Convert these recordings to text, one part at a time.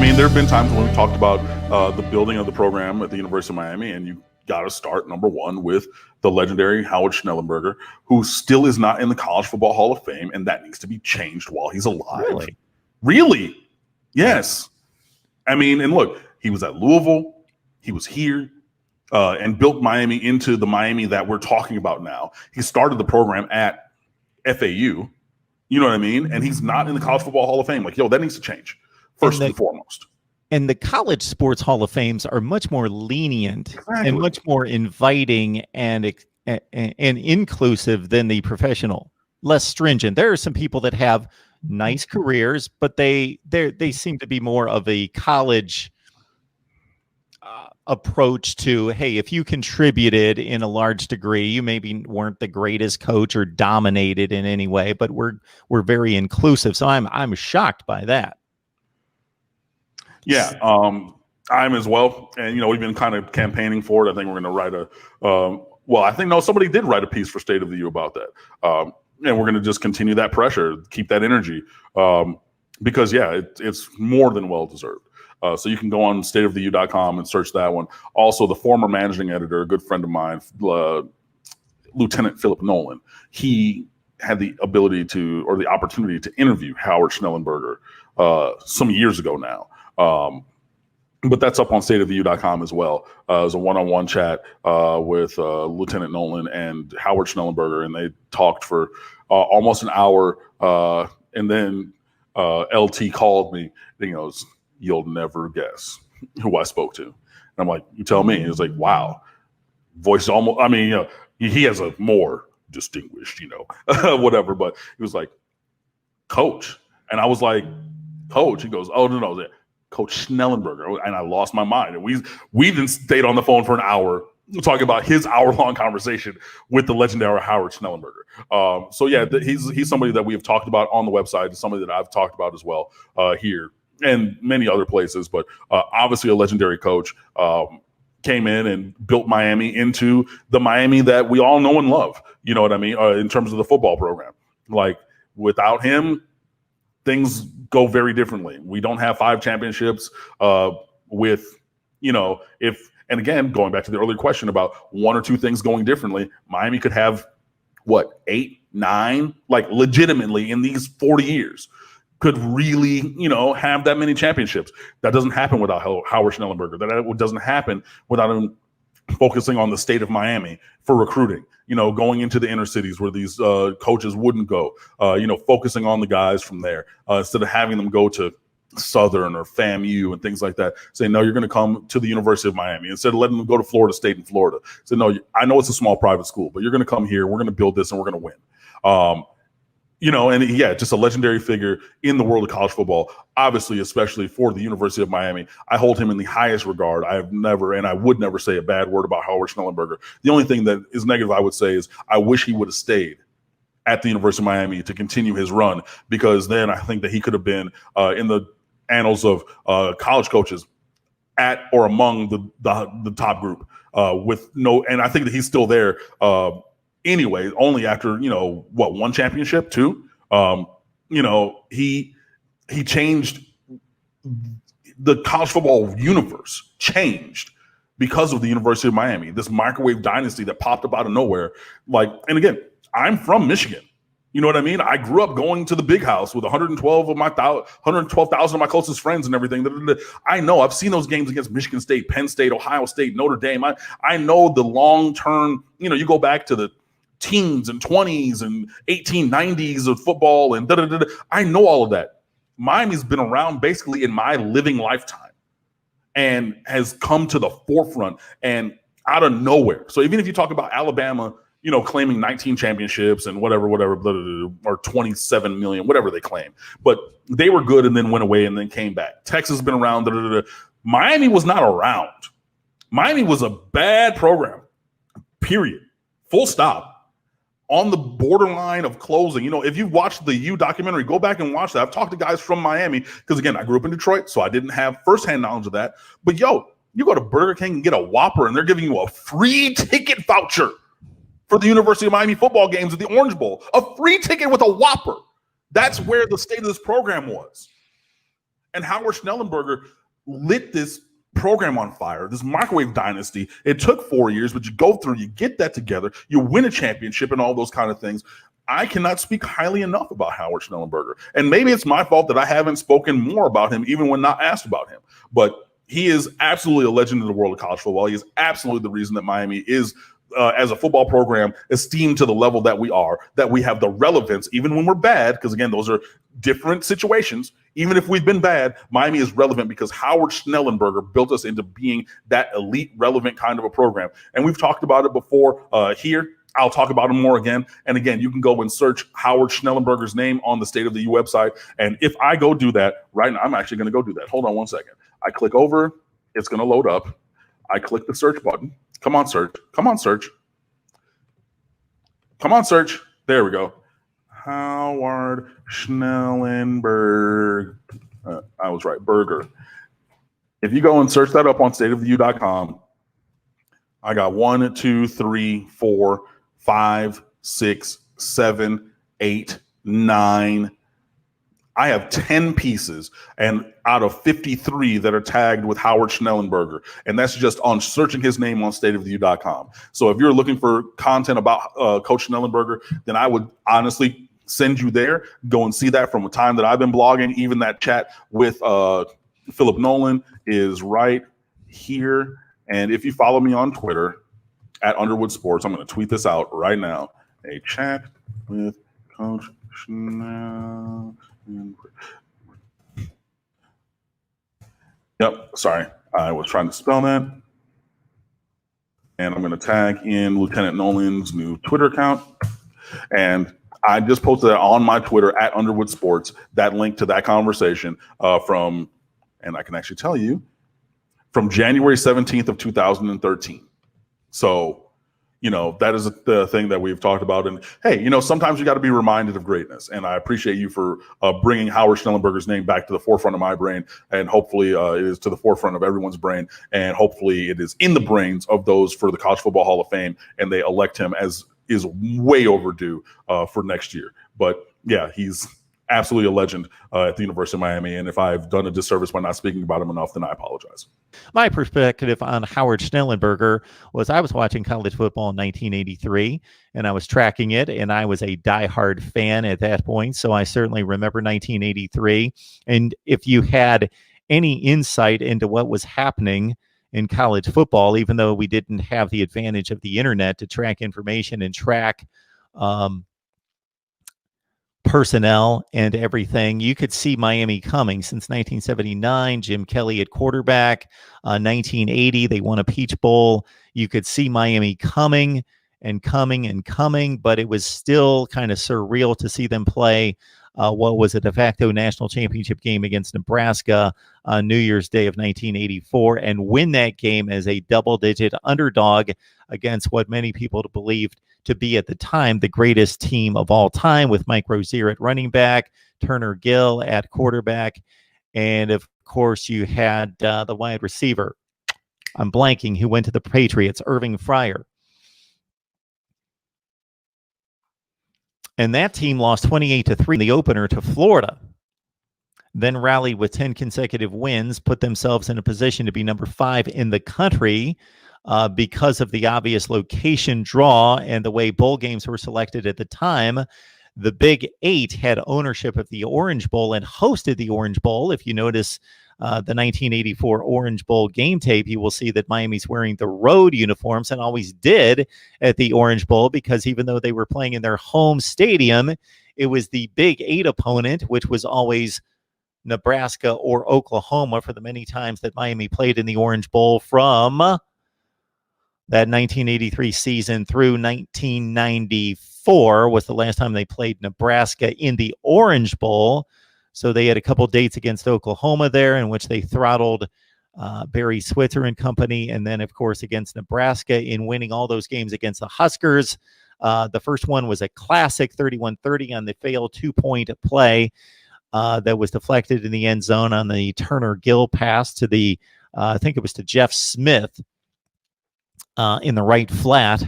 mean, there have been times when we talked about the building of the program at the University of Miami, and you got to start, number one, with the legendary Howard Schnellenberger, who still is not in the College Football Hall of Fame, and that needs to be changed while he's alive. Really? Yes. I mean, and look, he was at Louisville, he was here, and built Miami into the Miami that we're talking about now. He started the program at FAU, you know what I mean? And he's not in the College Football Hall of Fame. Like, yo, that needs to change, first and foremost. And the college sports Hall of Fames are much more lenient and much more inviting and inclusive than the professional, less stringent. There are some people that have nice careers, but they seem to be more of a college approach to, hey, if you contributed in a large degree, you maybe weren't the greatest coach or dominated in any way, but we're very inclusive. So I'm shocked by that. Yeah, I'm as well. And, you know, we've been kind of campaigning for it. I think we're going to write somebody did write a piece for State of the U about that. And we're going to just continue that pressure, keep that energy, because, yeah, it's more than well-deserved. So you can go on stateoftheu.com and search that one. Also, the former managing editor, a good friend of mine, Lieutenant Philip Nolan, he had the opportunity to interview Howard Schnellenberger some years ago now. But that's up on stateoftheu.com as well. It was a one-on-one chat with Lieutenant Nolan and Howard Schnellenberger, and they talked for almost an hour. And then LT called me, and he goes, "You'll never guess who I spoke to." And I'm like, "You tell me." He was like, "Wow, voice almost." I mean, you know, he has a more distinguished, you know, whatever. But he was like, "Coach," and I was like, "Coach?" He goes, "Oh no, Coach Schnellenberger," and I lost my mind. And we then stayed on the phone for an hour talking about his hour-long conversation with the legendary Howard Schnellenberger. So yeah, he's somebody that we have talked about on the website, somebody that I've talked about as well here and many other places. But obviously a legendary coach, came in and built Miami into the Miami that we all know and love. You know what I mean? In terms of the football program, like without him, things go very differently. We don't have 5 championships with, you know, and again, going back to the earlier question about 1 or 2 things going differently, Miami could have, 8, 9, like legitimately in these 40 years, could really, you know, have that many championships. That doesn't happen without Howard Schnellenberger. That doesn't happen without him focusing on the state of Miami for recruiting, you know, going into the inner cities where these coaches wouldn't go, you know, focusing on the guys from there instead of having them go to Southern or FAMU and things like that. Say, no, you're going to come to the University of Miami instead of letting them go to Florida State in Florida. Say, no, I know it's a small private school, but you're going to come here. We're going to build this and we're going to win. You know, and yeah, just a legendary figure in the world of college football, obviously, especially for the University of Miami. I hold him in the highest regard. I have never, and I would never say a bad word about Howard Schnellenberger. The only thing that is negative, I would say, is I wish he would have stayed at the University of Miami to continue his run, because then I think that he could have been in the annals of college coaches at or among the top group with no, and I think that he's still there anyway, only after, you know, 1 championship, 2. You know, he changed the college football universe, changed because of the University of Miami, this microwave dynasty that popped up out of nowhere. Like, and again, I'm from Michigan. You know what I mean? I grew up going to the big house with 112,000 of my closest friends and everything. I know, I've seen those games against Michigan State, Penn State, Ohio State, Notre Dame. I know the long-term, you know, you go back to the teens and 20s and 1890s of football and da-da-da-da. I know all of that. Miami's been around basically in my living lifetime and has come to the forefront and out of nowhere. So even if you talk about Alabama, you know, claiming 19 championships and whatever, blah, blah, blah, or 27 million, whatever they claim, but they were good and then went away and then came back. Texas has been around. Da, da, da, da. Miami was not around. Miami was a bad program, period. Full stop. On the borderline of closing. You know, if you've watched the U documentary, go back and watch that. I've talked to guys from Miami because, again, I grew up in Detroit, so I didn't have firsthand knowledge of that. But, yo, you go to Burger King and get a Whopper, and they're giving you a free ticket voucher for the University of Miami football games at the Orange Bowl. A free ticket with a Whopper. That's where the state of this program was. And Howard Schnellenberger lit this program on fire, this microwave dynasty. It took 4 years, but you go through, you get that together, you win a championship and all those kind of things. I cannot speak highly enough about Howard Schnellenberger. And maybe it's my fault that I haven't spoken more about him, even when not asked about him. But he is absolutely a legend in the world of college football. He is absolutely the reason that Miami is, as a football program, esteemed to the level that we are, that we have the relevance, even when we're bad, because again, those are different situations. Even if we've been bad, Miami is relevant because Howard Schnellenberger built us into being that elite, relevant kind of a program. And we've talked about it before here. I'll talk about him more again. And again, you can go and search Howard Schnellenberger's name on the State of the U website. And if I go do that right now, I'm actually going to go do that. Hold on one second. I click over. It's going to load up. I click the search button. Come on, search. Come on, search. Come on, search. There we go. Howard Schnellenberger. I was right. Berger. If you go and search that up on stateoftheu.com, I got 1, 2, 3, 4, 5, 6, 7, 8, 9. I have 10 pieces, and out of 53 that are tagged with Howard Schnellenberger, and that's just on searching his name on stateoftheu.com. So if you're looking for content about Coach Schnellenberger, then I would honestly send you there. Go and see that from the time that I've been blogging. Even that chat with Philip Nolan is right here. And if you follow me on Twitter at Underwood Sports, I'm going to tweet this out right now. A chat with Coach Schnellenberger. Yep, sorry. I was trying to spell that. And I'm going to tag in Lieutenant Nolan's new Twitter account. And I just posted that on my Twitter at Underwood Sports, that link to that conversation from, and I can actually tell you, from January 17th of 2013. So, you know, that is the thing that we've talked about. And hey, you know, sometimes you got to be reminded of greatness. And I appreciate you for bringing Howard Schnellenberger's name back to the forefront of my brain. And hopefully it is to the forefront of everyone's brain. And hopefully it is in the brains of those for the College Football Hall of Fame. And they elect him, as is way overdue for next year. But yeah, he's absolutely a legend at the University of Miami. And if I've done a disservice by not speaking about him enough, then I apologize. My perspective on Howard Schnellenberger was I was watching college football in 1983, and I was tracking it, and I was a diehard fan at that point. So I certainly remember 1983. And if you had any insight into what was happening in college football, even though we didn't have the advantage of the internet to track information and track personnel and everything, you could see Miami coming. Since 1979, Jim Kelly at quarterback. 1980, they won a Peach Bowl. You could see Miami coming and coming and coming, but it was still kind of surreal to see them play what was a de facto national championship game against Nebraska on New Year's Day of 1984 and win that game as a double-digit underdog against what many people believed to be at the time the greatest team of all time, with Mike Rozier at running back, Turner Gill at quarterback, and of course you had the wide receiver, I'm blanking, who went to the Patriots, Irving Fryer. And that team lost 28-3 in the opener to Florida, then rallied with 10 consecutive wins, put themselves in a position to be number 5 in the country because of the obvious location draw and the way bowl games were selected at the time. The Big 8 had ownership of the Orange Bowl and hosted the Orange Bowl. If you notice the 1984 Orange Bowl game tape, you will see that Miami's wearing the road uniforms, and always did at the Orange Bowl, because even though they were playing in their home stadium, it was the Big 8 opponent, which was always Nebraska or Oklahoma, for the many times that Miami played in the Orange Bowl from that 1983 season through 1994 was the last time they played Nebraska in the Orange Bowl. So they had a couple dates against Oklahoma there in which they throttled Barry Switzer and company. And then, of course, against Nebraska in winning all those games against the Huskers. The first one was a classic 31-30 on the failed 2-point play that was deflected in the end zone on the Turner Gill pass to the, I think it was to Jeff Smith in the right flat.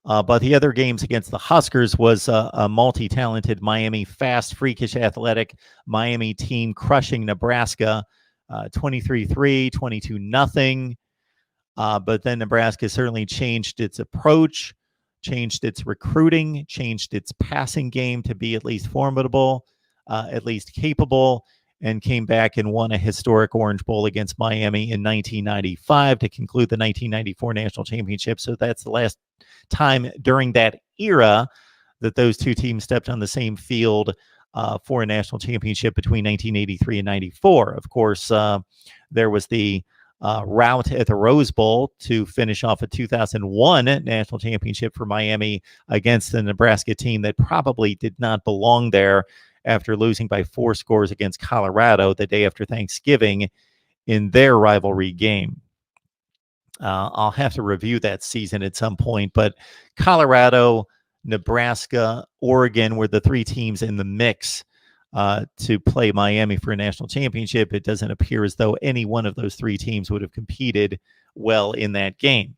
But the other games against the Huskers was a multi-talented Miami, fast, freakish, athletic Miami team crushing Nebraska 23-3, 22-0. But then Nebraska certainly changed its approach, changed its recruiting, changed its passing game to be at least formidable, at least capable, and came back and won a historic Orange Bowl against Miami in 1995 to conclude the 1994 national championship. So that's the last time during that era that those two teams stepped on the same field for a national championship between 1983 and 94. Of course, there was the rout at the Rose Bowl to finish off a 2001 national championship for Miami against the Nebraska team that probably did not belong there after losing by 4 scores against Colorado the day after Thanksgiving in their rivalry game. I'll have to review that season at some point, but Colorado, Nebraska, Oregon were the 3 teams in the mix to play Miami for a national championship. It doesn't appear as though any one of those 3 teams would have competed well in that game.